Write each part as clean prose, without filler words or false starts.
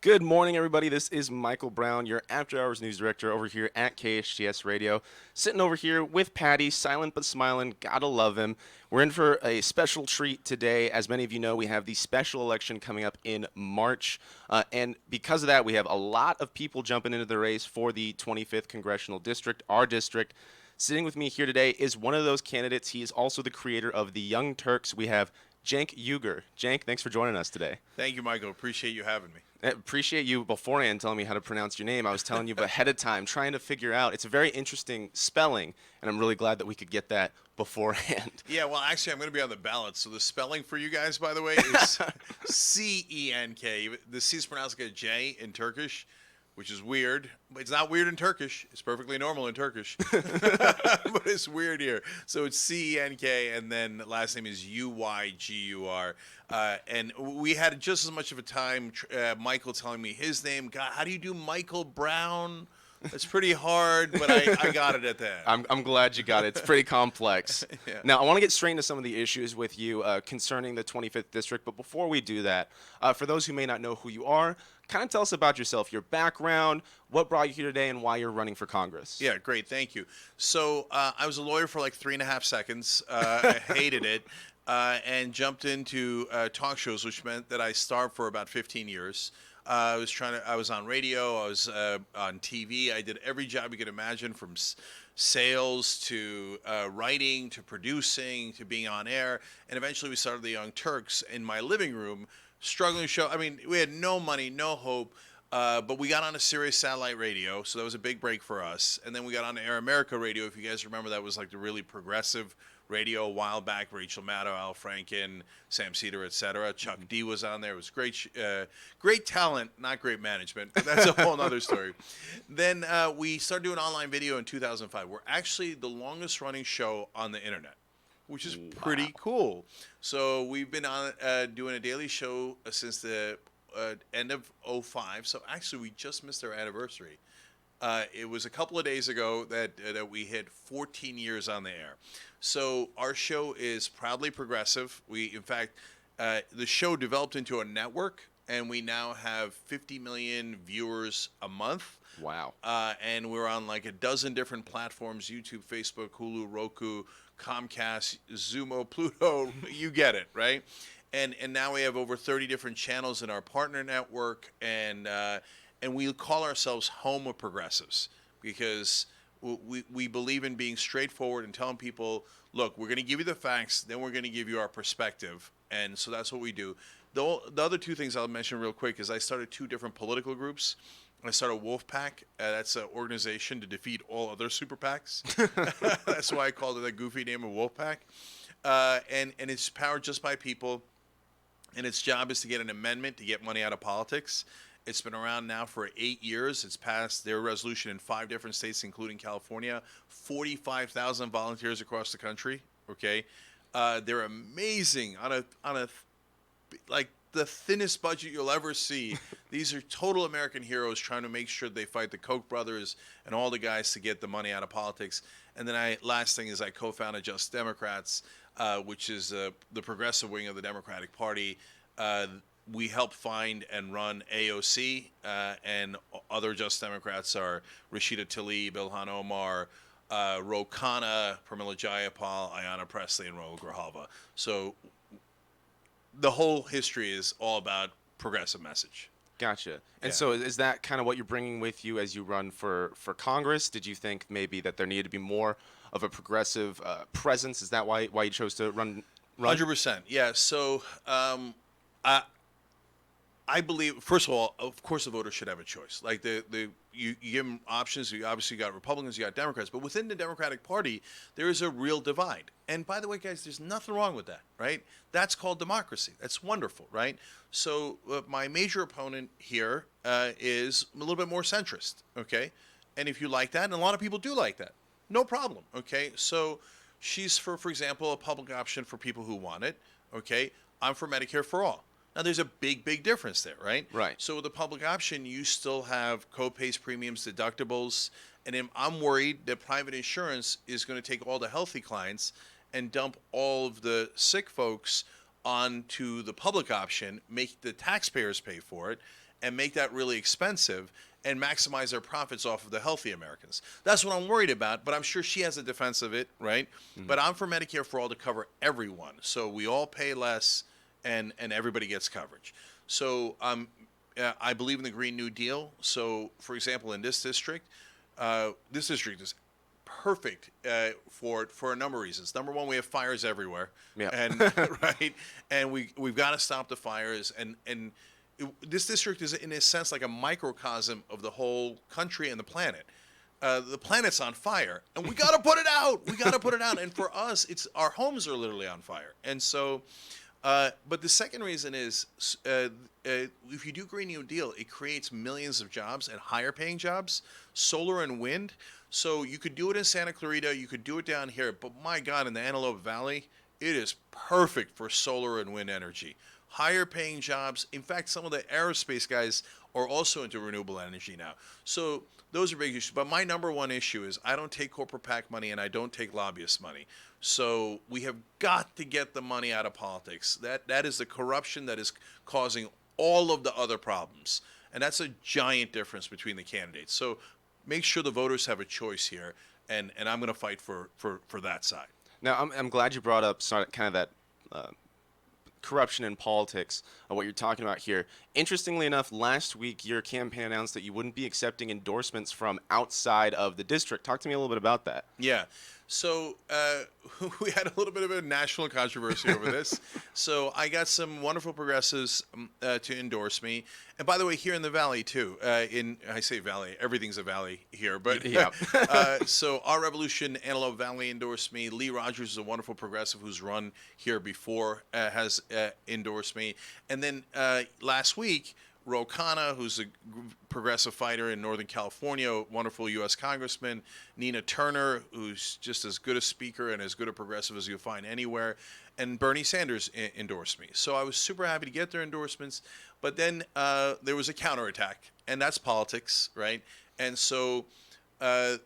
Good morning, everybody. This is Michael Brown, your After Hours News Director over here at KHTS Radio. Sitting over here with Patty, silent but smiling. Gotta love him. We're in for a special treat today. As many of you know, we have the special election coming up in March. And because of that, we have a lot of people jumping into the race for the 25th Congressional District, our district. Sitting with me here today is one of those candidates. He is also the creator of the Young Turks. We have Cenk Uygur. Cenk, thanks for joining us today. Thank you, Michael. Appreciate you having me. I appreciate you beforehand telling me how to pronounce your name. I was telling you ahead of time, trying to figure out. It's a very interesting spelling, and I'm really glad that we could get that beforehand. Yeah, well, actually, I'm going to be on the ballot. So the spelling for you guys, by the way, is C-E-N-K. The C is pronounced like a J in Turkish, which is weird. But it's not weird in Turkish. It's perfectly normal in Turkish. But it's weird here. So it's C-E-N-K, and then the last name is U-Y-G-U-R. And we had just as much of a time, Michael telling me his name. God, how do you do Michael Brown? It's pretty hard, but I got it at that. I'm glad you got it. It's pretty complex. Yeah. Now, I want to get straight into some of the issues with you concerning the 25th District. But before we do that, for those who may not know who you are, kind of tell us about yourself, your background, what brought you here today, and why you're running for Congress. Yeah, great. Thank you. So I was a lawyer for like 3.5 seconds. I hated it. And jumped into talk shows, which meant that I starved for about 15 years. I was on radio, I was on TV. I did every job you could imagine, from sales to writing to producing to being on air. And eventually we started the Young Turks in my living room, struggling to show. I mean, we had no money, no hope. But we got on a Sirius satellite radio, so that was a big break for us. And then we got on Air America Radio. If you guys remember, that was like the really progressive radio a while back. Rachel Maddow, Al Franken, Sam Cedar, etc. Chuck D was on there. It was great, great talent, not great management. But that's a whole other story. Then we started doing online video in 2005. We're actually the longest running show on the internet, which is pretty cool. So we've been on doing a daily show since the end of '05. So actually, we just missed our anniversary. It was a couple of days ago that we hit 14 years on the air. So our show is proudly progressive. In fact, the show developed into a network, and we now have 50 million viewers a month. Wow. And we're on like a dozen different platforms: YouTube, Facebook, Hulu, Roku, Comcast, Zumo, Pluto. You get it, right? And now we have over 30 different channels in our partner network, and we call ourselves Home of Progressives because we believe in being straightforward and telling people, look, we're going to give you the facts, then we're going to give you our perspective. And so that's what we do. The other two things I'll mention real quick is I started 2 different political groups. I started Wolfpack. That's an organization to defeat all other super PACs. That's why I called it that goofy name of Wolfpack. And it's powered just by people. And its job is to get an amendment to get money out of politics. It's been around now for 8 years. It's passed their resolution in 5 different states, including California. 45,000 volunteers across the country. Okay, they're amazing on a like the thinnest budget you'll ever see. These are total American heroes trying to make sure they fight the Koch brothers and all the guys to get the money out of politics. And then last thing is I co-founded Just Democrats, which is the progressive wing of the Democratic Party. We help find and run AOC, and other Just Democrats are Rashida Tlaib, Ilhan Omar, Ro Khanna, Pramila Jayapal, Ayanna Pressley, and Raul Grijalva. So the whole history is all about progressive message. Gotcha. And Yeah. so is that kind of what you're bringing with you as you run for Congress? Did you think maybe that there needed to be more of a progressive presence? Is that why you chose to run? 100%. Yeah. So I believe, first of all, of course, the voters should have a choice. Like you give them options. You obviously got Republicans, you got Democrats, but within the Democratic Party, there is a real divide. And by the way, guys, there's nothing wrong with that, right? That's called democracy. That's wonderful, right? So my major opponent here is a little bit more centrist, okay? And if you like that, and a lot of people do like that, no problem, okay? So she's for example, a public option for people who want it, okay? I'm for Medicare for all. Now, there's a big difference there, right? Right. So with the public option, you still have co-pays, premiums, deductibles, and I'm worried that private insurance is going to take all the healthy clients and dump all of the sick folks onto the public option, make the taxpayers pay for it, and make that really expensive and maximize their profits off of the healthy Americans. That's what I'm worried about, but I'm sure she has a defense of it, right? But I'm for Medicare for All to cover everyone. So we all pay less and everybody gets coverage. So I believe in the Green New Deal. So, for example, in this district is perfect for a number of reasons. Number one, we have fires everywhere, Yeah. and right, and we've got to stop the fires. And this district is, in a sense, like a microcosm of the whole country and the planet. The planet's on fire, and we got to put it out. We got to put it out. And for us, it's our homes are literally on fire. And so, but the second reason is if you do Green New Deal, it creates millions of jobs and higher paying jobs, solar and wind. So you could do it in Santa Clarita, you could do it down here, but my God, in the Antelope Valley, it is perfect for solar and wind energy. Higher paying jobs. In fact, some of the aerospace guys are also into renewable energy now. So those are big issues. But my number one issue is I don't take corporate PAC money and I don't take lobbyist money. So we have got to get the money out of politics. That is the corruption that is causing all of the other problems. And that's a giant difference between the candidates. So make sure the voters have a choice here. And I'm going to fight for that side. Now, I'm glad you brought up kind of that corruption in politics, what you're talking about here. Interestingly enough, last week your campaign announced that you wouldn't be accepting endorsements from outside of the district. Talk to me a little bit about that. Yeah. So we had a little bit of a national controversy over this. So I got some wonderful progressives to endorse me. And by the way, here in the Valley, too. I say Valley, everything's a valley here. But Yeah. so Our Revolution, Antelope Valley endorsed me. Lee Rogers is a wonderful progressive who's run here before, has endorsed me. And then last week, Ro Khanna, who's a progressive fighter in Northern California, wonderful U.S. congressman. Nina Turner, who's just as good a speaker and as good a progressive as you'll find anywhere. And Bernie Sanders endorsed me. So I was super happy to get their endorsements. But then there was a counterattack, and that's politics, right? And so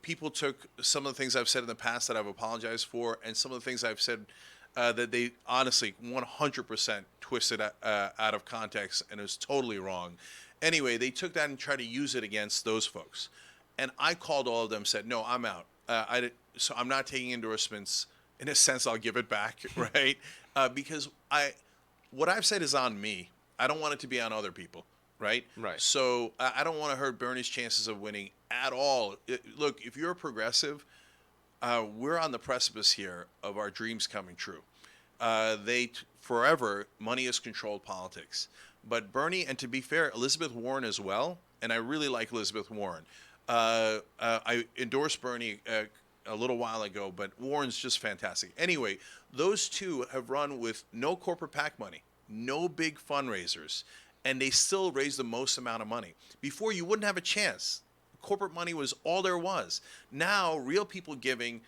people took some of the things I've said in the past that I've apologized for, and some of the things I've said that they honestly 100% twisted out of context, and it was totally wrong. Anyway, they took that and tried to use it against those folks. And I called all of them, said, no, I'm out. So I'm not taking endorsements. In a sense, I'll give it back, right? Because what I've said is on me. I don't want it to be on other people, right? Right. So I don't want to hurt Bernie's chances of winning at all. Look, if you're a progressive, we're on the precipice here of our dreams coming true. Forever, money has controlled politics. But Bernie, and to be fair, Elizabeth Warren as well, and I really like Elizabeth Warren. I endorsed Bernie a little while ago, but Warren's just fantastic. Anyway, those two have run with no corporate PAC money, no big fundraisers, and they still raise the most amount of money. Before, you wouldn't have a chance. Corporate money was all there was. Now, real people giving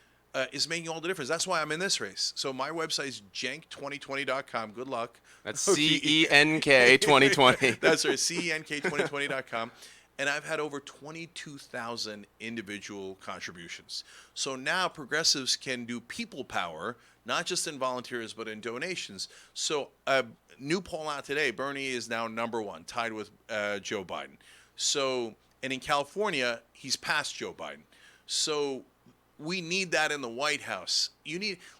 is making all the difference. That's why I'm in this race. So my website is cenk2020.com. Good luck. That's CENK 2020. That's right, CENK2020.com. And I've had over 22,000 individual contributions. So now progressives can do people power, not just in volunteers, but in donations. So new poll out today, Bernie is now number one, tied with Joe Biden. So, and in California, he's passed Joe Biden. So we need that in the White House.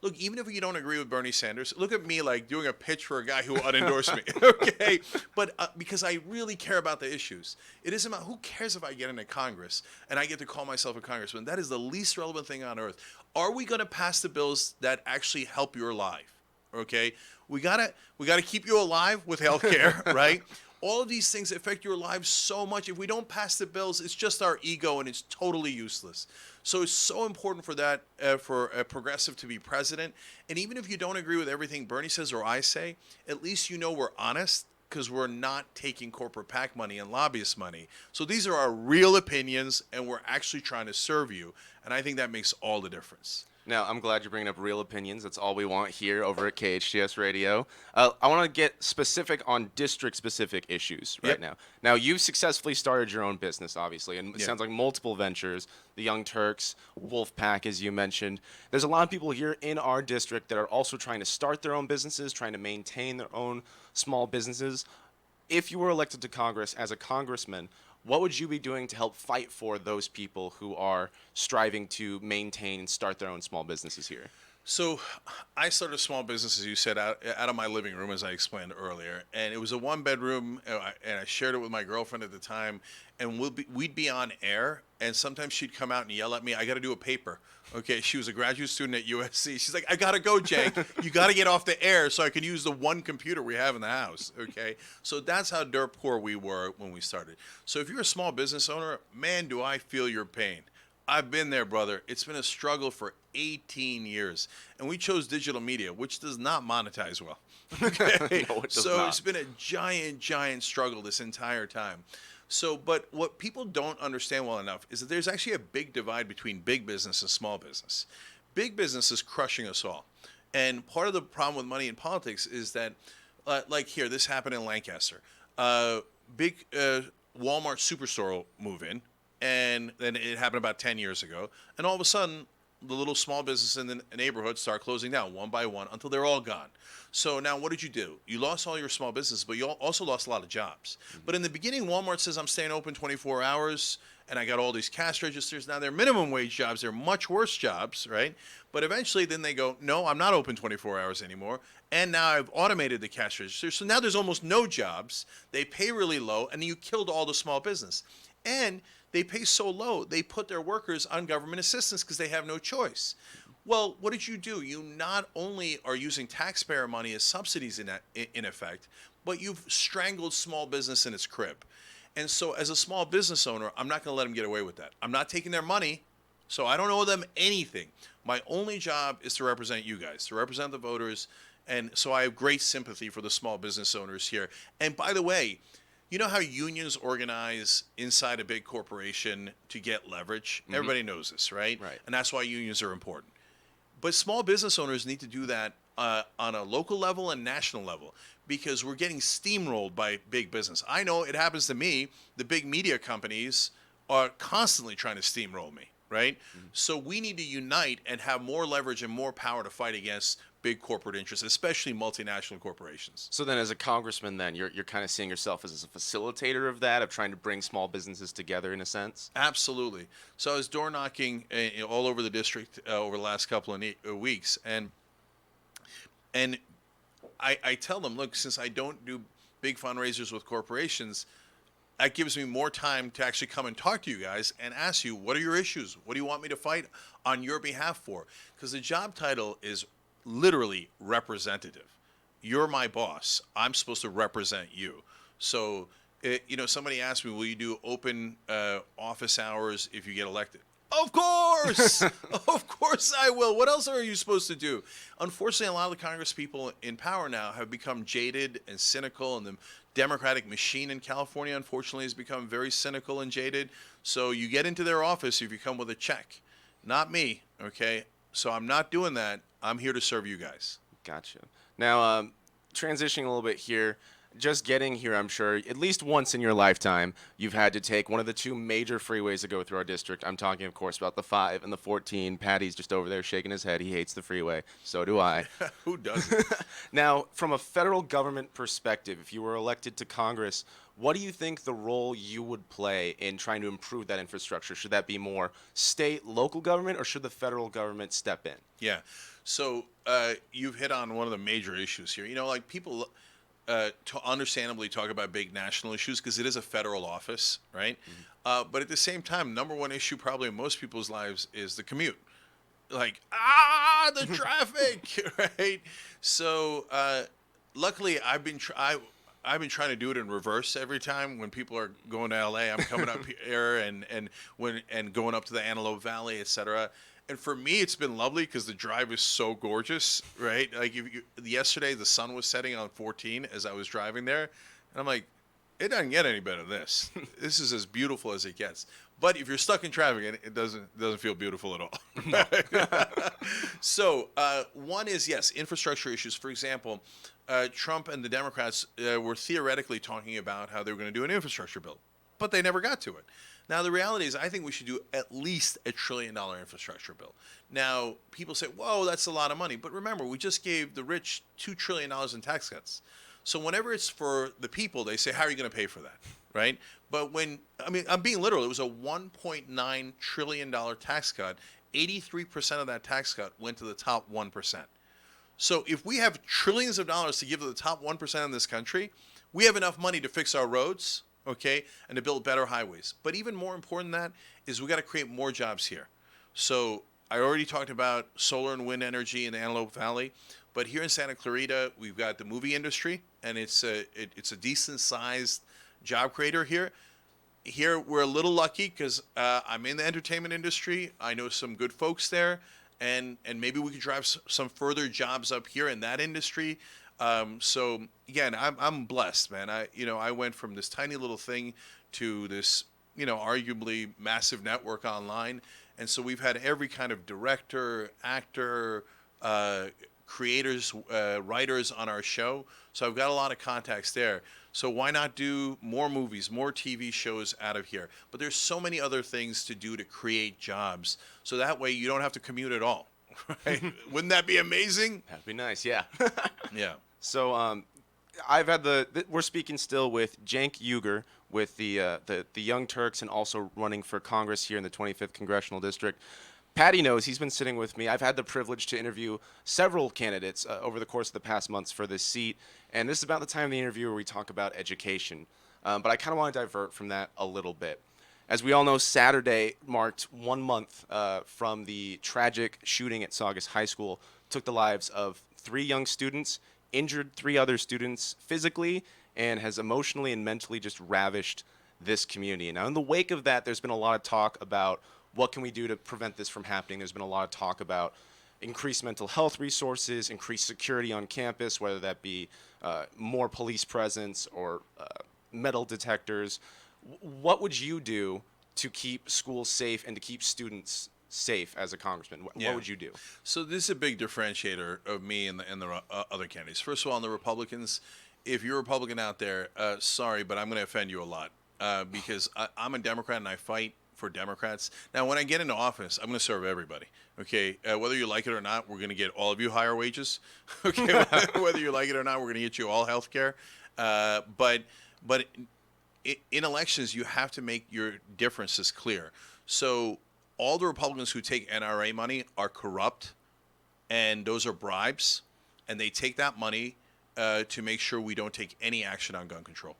Look, even if you don't agree with Bernie Sanders, look at me like doing a pitch for a guy who unendorsed me, okay? But because I really care about the issues. It isn't about, who cares if I get into Congress and I get to call myself a congressman? That is the least relevant thing on earth. Are we going to pass the bills that actually help your life, okay? We gotta keep you alive with health care, right? All of these things affect your lives so much. If we don't pass the bills, it's just our ego and it's totally useless. So it's so important for that, for a progressive to be president. And even if you don't agree with everything Bernie says or I say, at least you know we're honest because we're not taking corporate PAC money and lobbyist money. So these are our real opinions and we're actually trying to serve you. And I think that makes all the difference. Now, I'm glad you're bringing up real opinions. That's all we want here over at KHTS Radio. I want to get specific on district-specific issues right now. Now, you've successfully started your own business, obviously, and it sounds like multiple ventures, the Young Turks, Wolfpack, as you mentioned. There's a lot of people here in our district that are also trying to start their own businesses, trying to maintain their own small businesses. if you were elected to Congress as a congressman, what would you be doing to help fight for those people who are striving to maintain and start their own small businesses here? So I started a small business, as you said, out of my living room, as I explained earlier. And it was a one bedroom, and I shared it with my girlfriend at the time. And we'd be on air, and sometimes she'd come out and yell at me, I got to do a paper. Okay, she was a graduate student at USC. She's like, I got to go, Jake. You got to get off the air so I can use the one computer we have in the house. Okay, so that's how dirt poor we were when we started. So if you're a small business owner, man, do I feel your pain. I've been there, brother. It's been a struggle for 18 years. And we chose digital media, which does not monetize well. Okay. No, it does So not. it's been a giant, giant struggle this entire time. So, but what people don't understand well enough is that there's actually a big divide between big business and small business. Big business is crushing us all. And part of the problem with money in politics is that, like here, this happened in Lancaster. Big Walmart superstore will move in, and then it happened about 10 years ago. And all of a sudden, the little small businesses in the neighborhood start closing down one by one until they're all gone. So now what did you do? You lost all your small businesses, but you also lost a lot of jobs. But in the beginning, Walmart says, I'm staying open 24 hours, and I got all these cash registers. Now they're minimum wage jobs. They're much worse jobs, right? But eventually then they go, no, I'm not open 24 hours anymore. And now I've automated the cash registers. So now there's almost no jobs. They pay really low, and you killed all the small business. And they pay so low, they put their workers on government assistance because they have no choice. Well, what did you do? You not only are using taxpayer money as subsidies in effect, but you've strangled small business in its crib. And so as a small business owner, I'm not going to let them get away with that. I'm not taking their money, so I don't owe them anything. My only job is to represent you guys, to represent the voters. And so I have great sympathy for the small business owners here. And by the way, you know how unions organize inside a big corporation to get leverage? Everybody knows this, right? Right. And that's why unions are important. But small business owners need to do that on a local level and national level because we're getting steamrolled by big business. I know it happens to me. The big media companies are constantly trying to steamroll me, right? So we need to unite and have more leverage and more power to fight against big corporate interests, especially multinational corporations. So then, as a congressman, then you're kind of seeing yourself as a facilitator of that, of trying to bring small businesses together in a sense. Absolutely. So I was door knocking all over the district over the last couple of weeks, and I tell them, look, since I don't do big fundraisers with corporations, that gives me more time to actually come and talk to you guys and ask you, what are your issues? What do you want me to fight on your behalf for? Because the job title is literally representative. You're my boss. I'm supposed to represent you. So, somebody asked me, will you do open office hours if you get elected? Of course! Of course I will. What else are you supposed to do? Unfortunately, a lot of the Congress people in power now have become jaded and cynical, and the Democratic machine in California, unfortunately, has become very cynical and jaded. So you get into their office if you come with a check. Not me, okay? So I'm not doing that. I'm here to serve you guys. Gotcha. Now, transitioning a little bit here, just getting here, I'm sure, at least once in your lifetime, you've had to take one of the two major freeways that go through our district. I'm talking, of course, about the 5 and the 14. Patty's just over there shaking his head. He hates the freeway. So do I. Who doesn't? Now, from a federal government perspective, if you were elected to Congress, what do you think the role you would play in trying to improve that infrastructure? Should that be more state, local government, or should the federal government step in? Yeah. So you've hit on one of the major issues here. Like people to understandably talk about big national issues because it is a federal office, right? But at the same time, number one issue probably in most people's lives is the commute. Like, the traffic, right? So luckily, I've been trying to do it in reverse every time when people are going to LA. I'm coming up here and going up to the Antelope Valley, et cetera. And for me, it's been lovely because the drive is so gorgeous, right? Like yesterday, the sun was setting on 14 as I was driving there, and I'm like, it doesn't get any better than this. This is as beautiful as it gets. But if you're stuck in traffic, it doesn't feel beautiful at all. So one is, yes, infrastructure issues. For example, Trump and the Democrats were theoretically talking about how they were going to do an infrastructure bill, but they never got to it. Now, the reality is I think we should do at least $1 trillion infrastructure bill. Now, people say, whoa, that's a lot of money. But remember, we just gave the rich $2 trillion in tax cuts. So whenever it's for the people, they say, how are you going to pay for that? Right? But I'm being literal, it was a $1.9 trillion tax cut. 83% of that tax cut went to the top 1%. So if we have trillions of dollars to give to the top 1% in this country, we have enough money to fix our roads, okay, and to build better highways. But even more important than that is we got to create more jobs here. So I already talked about solar and wind energy in the Antelope Valley, but here in Santa Clarita, we've got the movie industry, and it's a decent-sized job creator here. Here we're a little lucky because I'm in the entertainment industry. I know some good folks there, and maybe we could drive some further jobs up here in that industry. So again, I'm blessed, man. I went from this tiny little thing to this, arguably massive network online, and so we've had every kind of director, actor, creators, writers on our show. So I've got a lot of contacts there. So why not do more movies, more TV shows out of here? But there's so many other things to do to create jobs. So that way you don't have to commute at all. Right? Wouldn't that be amazing? That'd be nice, yeah. Yeah. So I've had we're speaking still with Cenk Uygur with the Young Turks and also running for Congress here in the 25th Congressional District. Patty knows he's been sitting with me. I've had the privilege to interview several candidates over the course of the past months for this seat, and this is about the time of the interview where we talk about education. But I kind of want to divert from that a little bit. As we all know, Saturday marked 1 month from the tragic shooting at Saugus High School, took the lives of 3 young students, injured 3 other students physically, and has emotionally and mentally just ravished this community. Now, in the wake of that, there's been a lot of talk about what can we do to prevent this from happening. There's been a lot of talk about increased mental health resources, increased security on campus, whether that be more police presence or metal detectors. What would you do to keep schools safe and to keep students safe as a congressman? What would you do? So this is a big differentiator of me and the other candidates. First of all, on the Republicans, if you're a Republican out there, sorry, but I'm going to offend you a lot because I'm a Democrat and I fight for Democrats. Now, when I get into office, I'm going to serve everybody. Okay, whether you like it or not, we're going to get all of you higher wages. Okay, whether you like it or not, we're going to get you all health care. But in elections, you have to make your differences clear. So all the Republicans who take NRA money are corrupt, and those are bribes, and they take that money to make sure we don't take any action on gun control.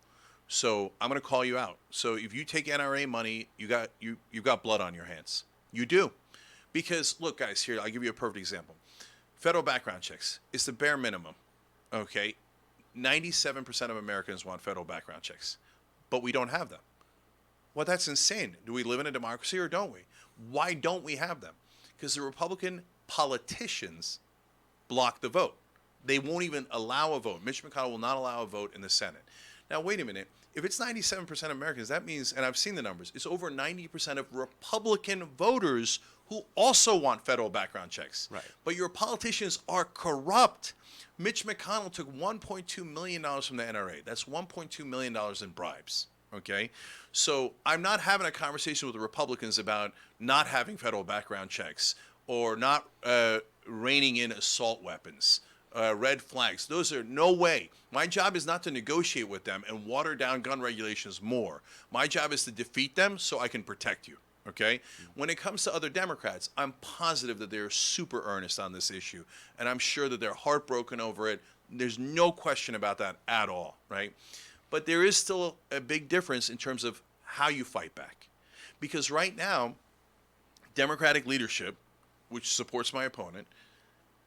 So I'm going to call you out. So if you take NRA money, you've got blood on your hands. You do. Because, look, guys, here, I'll give you a perfect example. Federal background checks is the bare minimum, okay? 97% of Americans want federal background checks, but we don't have them. Well, that's insane. Do we live in a democracy or don't we? Why don't we have them? Because the Republican politicians block the vote. They won't even allow a vote. Mitch McConnell will not allow a vote in the Senate. Now, wait a minute. If it's 97% of Americans, that means, and I've seen the numbers, it's over 90% of Republican voters who also want federal background checks. Right. But your politicians are corrupt. Mitch McConnell took $1.2 million from the NRA. That's $1.2 million in bribes. Okay? So I'm not having a conversation with the Republicans about not having federal background checks or not reining in assault weapons. Red flags. Those are no way. My job is not to negotiate with them and water down gun regulations more. My job is to defeat them so I can protect you. Okay? When it comes to other Democrats, I'm positive that they're super earnest on this issue. And I'm sure that they're heartbroken over it. There's no question about that at all. Right? But there is still a big difference in terms of how you fight back. Because right now, Democratic leadership, which supports my opponent,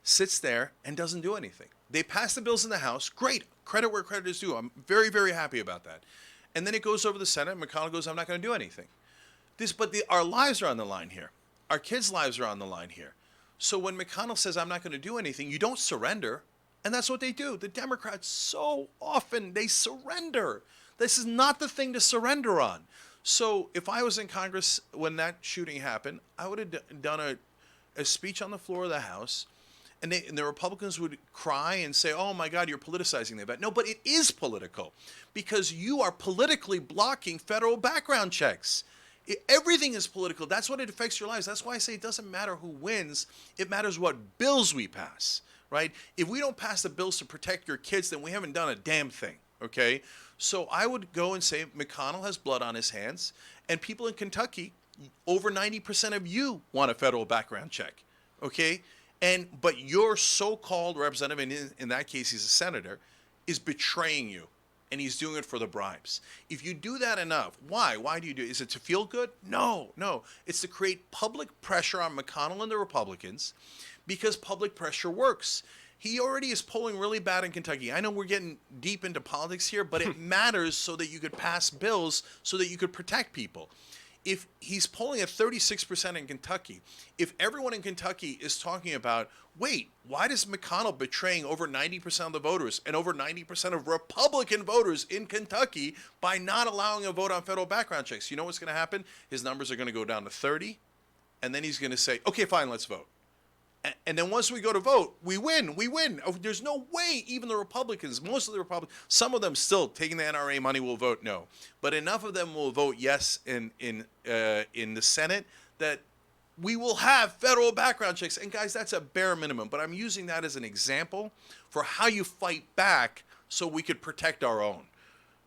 sits there and doesn't do anything. They pass the bills in the House. Great. Credit where credit is due. I'm very, very happy about that. And then it goes over the Senate. McConnell goes, I'm not going to do anything. Our lives are on the line here. Our kids' lives are on the line here. So when McConnell says, I'm not going to do anything, you don't surrender. And that's what they do. The Democrats, so often, they surrender. This is not the thing to surrender on. So if I was in Congress when that shooting happened, I would have done a speech on the floor of the House. And the Republicans would cry and say, oh, my God, you're politicizing the event. No, but it is political because you are politically blocking federal background checks. Everything is political. That's what it affects your lives. That's why I say it doesn't matter who wins. It matters what bills we pass. right? If we don't pass the bills to protect your kids, then we haven't done a damn thing, okay? So I would go and say McConnell has blood on his hands, and people in Kentucky, over 90% of you want a federal background check, okay? But your so-called representative, and in that case he's a senator, is betraying you, and he's doing it for the bribes. If you do that enough, why? Why do you do it? Is it to feel good? No. It's to create public pressure on McConnell and the Republicans, because public pressure works. He already is polling really bad in Kentucky. I know we're getting deep into politics here, but it matters so that you could pass bills so that you could protect people. If he's polling at 36% in Kentucky, if everyone in Kentucky is talking about, wait, why is McConnell betraying over 90% of the voters and over 90% of Republican voters in Kentucky by not allowing a vote on federal background checks? You know what's going to happen? His numbers are going to go down to 30, and then he's going to say, okay, fine, let's vote. And then once we go to vote, we win. Oh, there's no way even the Republicans, most of the Republicans, some of them still taking the NRA money will vote no. But enough of them will vote yes in the Senate that we will have federal background checks. And guys, that's a bare minimum. But I'm using that as an example for how you fight back so we could protect our own.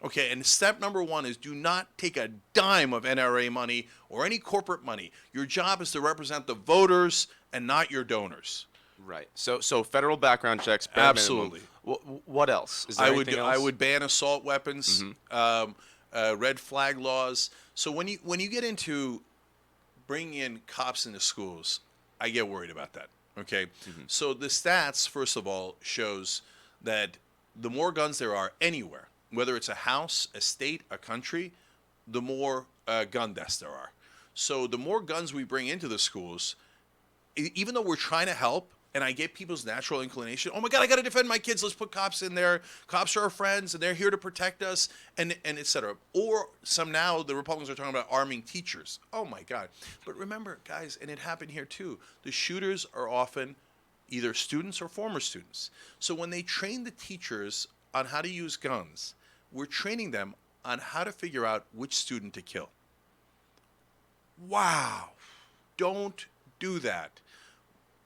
Okay, and step number one is do not take a dime of NRA money or any corporate money. Your job is to represent the voters and not your donors. Right. So federal background checks. Bare Absolutely. Minimum. What else? Is there anything else? I would ban assault weapons, red flag laws. So when you get into bringing in cops into schools, I get worried about that. Okay. So the stats, first of all, shows that the more guns there are anywhere, whether it's a house, a state, a country, the more gun deaths there are. So the more guns we bring into the schools, even though we're trying to help, and I get people's natural inclination, oh my God, I got to defend my kids, let's put cops in there. Cops are our friends, and they're here to protect us, and et cetera. Or some now, the Republicans are talking about arming teachers. Oh my God. But remember, guys, and it happened here too, the shooters are often either students or former students. So when they train the teachers on how to use guns, we're training them on how to figure out which student to kill. Wow. Don't do that.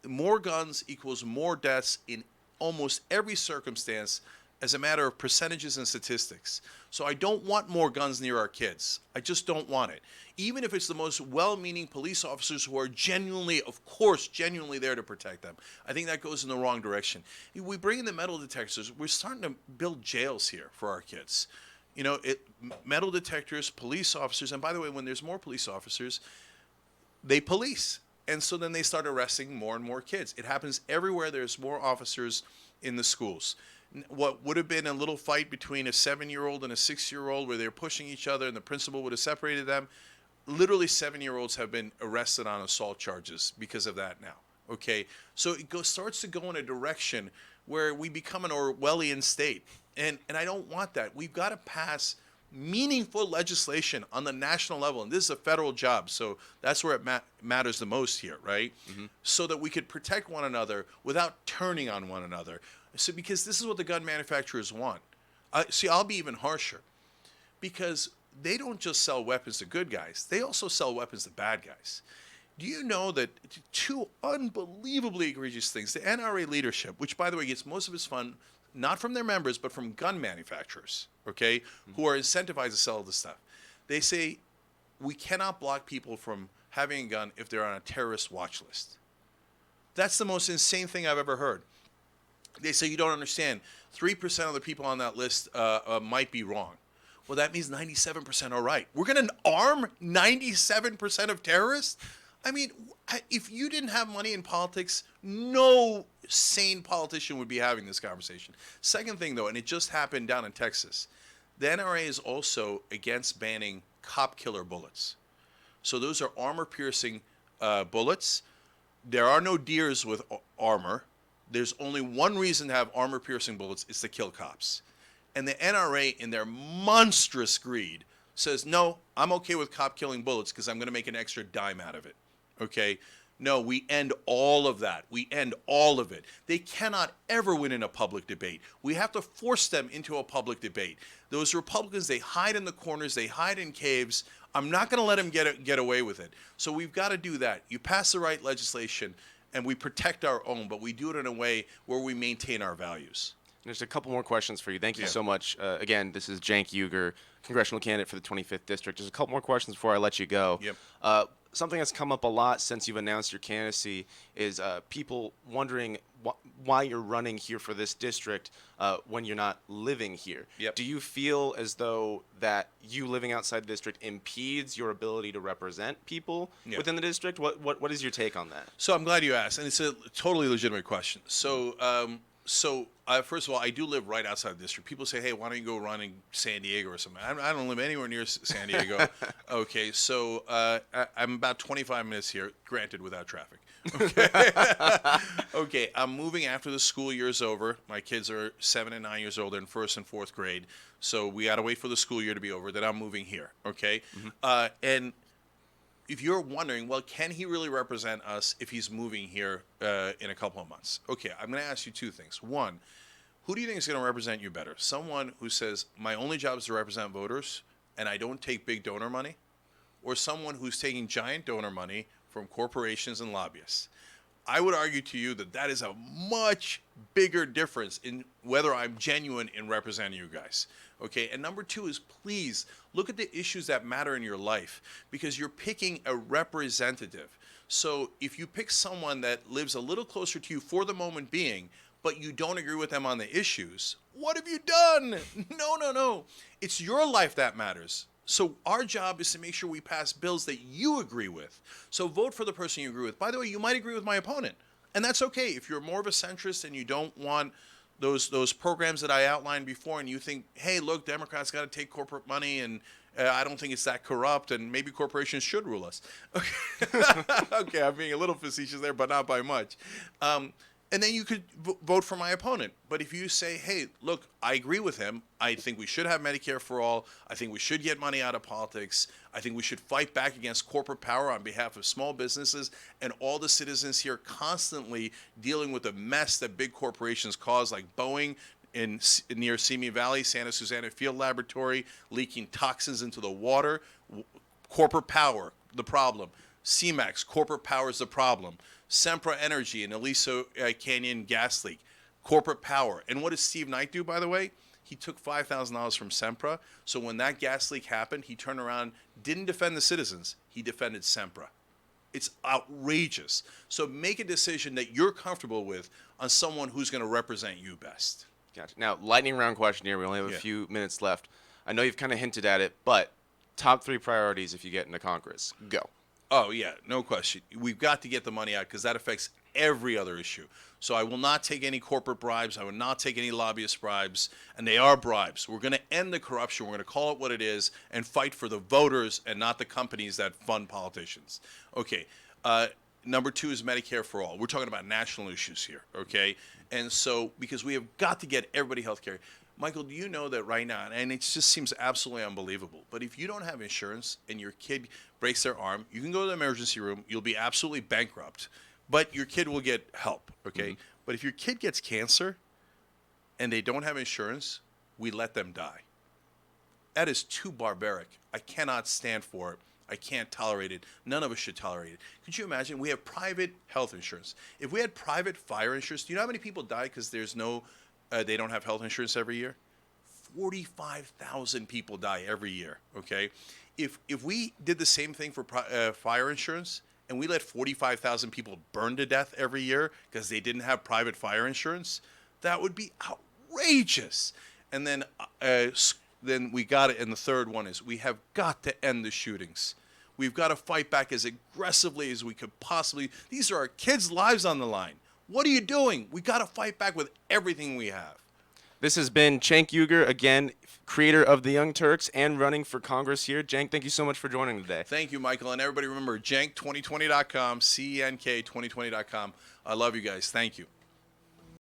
More guns equals more deaths in almost every circumstance as a matter of percentages and statistics. So I don't want more guns near our kids. I just don't want it. Even if it's the most well-meaning police officers who are genuinely, of course, genuinely there to protect them. I think that goes in the wrong direction. We bring in the metal detectors. We're starting to build jails here for our kids. You know, metal detectors, police officers, and by the way, when there's more police officers, they police. And so then they start arresting more and more kids. It happens everywhere there's more officers in the schools. What would have been a little fight between a 7-year-old and a 6-year-old where they're pushing each other and the principal would have separated them, literally 7-year-olds have been arrested on assault charges because of that now. Okay? So it starts to go in a direction where we become an Orwellian state. And I don't want that. We've got to pass meaningful legislation on the national level, and this is a federal job, so that's where it matters the most here, right? So that we could protect one another without turning on one another. So because this is what the gun manufacturers want. See, I'll be even harsher, because they don't just sell weapons to good guys, they also sell weapons to bad guys. Do you know that two unbelievably egregious things, the NRA leadership, which by the way gets most of its fund not from their members, but from gun manufacturers, okay, who are incentivized to sell this stuff. They say we cannot block people from having a gun if they're on a terrorist watch list. That's the most insane thing I've ever heard. They say you don't understand. 3% of the people on that list might be wrong. Well, that means 97% are right. We're going to arm 97% of terrorists? I mean, if you didn't have money in politics, no sane politician would be having this conversation. Second thing, though, and it just happened down in Texas, the NRA is also against banning cop killer bullets. So those are armor-piercing bullets. There are no deers with armor. There's only one reason to have armor-piercing bullets. It's to kill cops. And the NRA, in their monstrous greed, says, no, I'm okay with cop-killing bullets because I'm going to make an extra dime out of it. Okay? No, we end all of that. We end all of it. They cannot ever win in a public debate. We have to force them into a public debate. Those Republicans, they hide in the corners. They hide in caves. I'm not going to let them get away with it. So we've got to do that. You pass the right legislation, and we protect our own, but we do it in a way where we maintain our values. There's a couple more questions for you. Thank you Yeah. so much. Again, this is Cenk Uygur, congressional candidate for the 25th district. There's a couple more questions before I let you go. Yep. Something that's come up a lot since you've announced your candidacy is people wondering why you're running here for this district when you're not living here. Yep. Do you feel as though that you living outside the district impedes your ability to represent people Yeah. within the district? What is your take on that? So I'm glad you asked, and it's a totally legitimate question. So, first of all, I do live right outside the district. People say, "Hey, why don't you go run in San Diego or something?" I don't live anywhere near San Diego. Okay, so I'm about 25 minutes here, granted without traffic. Okay, okay. I'm moving after the school year's over. My kids are 7 and 9 years old. They're in first and fourth grade, so we got to wait for the school year to be over. Then I'm moving here. Okay, and if you're wondering, well, can he really represent us if he's moving here in a couple of months? Okay, I'm going to ask you two things. One, who do you think is going to represent you better? Someone who says, my only job is to represent voters and I don't take big donor money? Or someone who's taking giant donor money from corporations and lobbyists? I would argue to you that that is a much bigger difference in whether I'm genuine in representing you guys. Okay, and number two is please look at the issues that matter in your life because you're picking a representative. So if you pick someone that lives a little closer to you for the moment being, but you don't agree with them on the issues, what have you done? No. It's your life that matters. So our job is to make sure we pass bills that you agree with. So vote for the person you agree with. By the way, you might agree with my opponent, and that's okay. If you're more of a centrist and you don't want those programs that I outlined before, and you think, hey, look, Democrats got to take corporate money, and I don't think it's that corrupt, and maybe corporations should rule us. Okay, okay, I'm being a little facetious there, but not by much. And then you could vote for my opponent. But if you say, hey, look, I agree with him. I think we should have Medicare for all. I think we should get money out of politics. I think we should fight back against corporate power on behalf of small businesses and all the citizens here constantly dealing with the mess that big corporations cause, like Boeing near Simi Valley, Santa Susana Field Laboratory, leaking toxins into the water. Corporate power, the problem. CMAX, corporate power is the problem. Sempra Energy and Aliso Canyon gas leak, corporate power. And what does Steve Knight do, by the way? He took $5,000 from Sempra. So when that gas leak happened, he turned around, didn't defend the citizens. He defended Sempra. It's outrageous. So make a decision that you're comfortable with on someone who's going to represent you best. Gotcha. Now, lightning round question here. We only have a Yeah. few minutes left. I know you've kind of hinted at it, but top 3 priorities if you get into Congress. Go. Oh, yeah, no question. We've got to get the money out because that affects every other issue. So I will not take any corporate bribes. I will not take any lobbyist bribes. And they are bribes. We're going to end the corruption. We're going to call it what it is and fight for the voters and not the companies that fund politicians. Okay. Number 2 is Medicare for all. We're talking about national issues here, okay? And so because we have got to get everybody health care. Michael, do you know that right now, and it just seems absolutely unbelievable, but if you don't have insurance and your kid breaks their arm, you can go to the emergency room, you'll be absolutely bankrupt, but your kid will get help, okay? Mm-hmm. But if your kid gets cancer and they don't have insurance, we let them die. That is too barbaric. I cannot stand for it. I can't tolerate it. None of us should tolerate it. Could you imagine? We have private health insurance. If we had private fire insurance, do you know how many people die because there's no they don't have health insurance every year? 45,000 people die every year, okay? If we did the same thing for fire insurance and we let 45,000 people burn to death every year because they didn't have private fire insurance, that would be outrageous. And then we got it, and the third one is we have got to end the shootings. We've got to fight back as aggressively as we could possibly. These are our kids' lives on the line. What are you doing? We got to fight back with everything we have. This has been Cenk Uygur, again, creator of the Young Turks and running for Congress here. Cenk, thank you so much for joining today. Thank you, Michael. And everybody remember, Cenk2020.com, CENK2020.com. I love you guys. Thank you.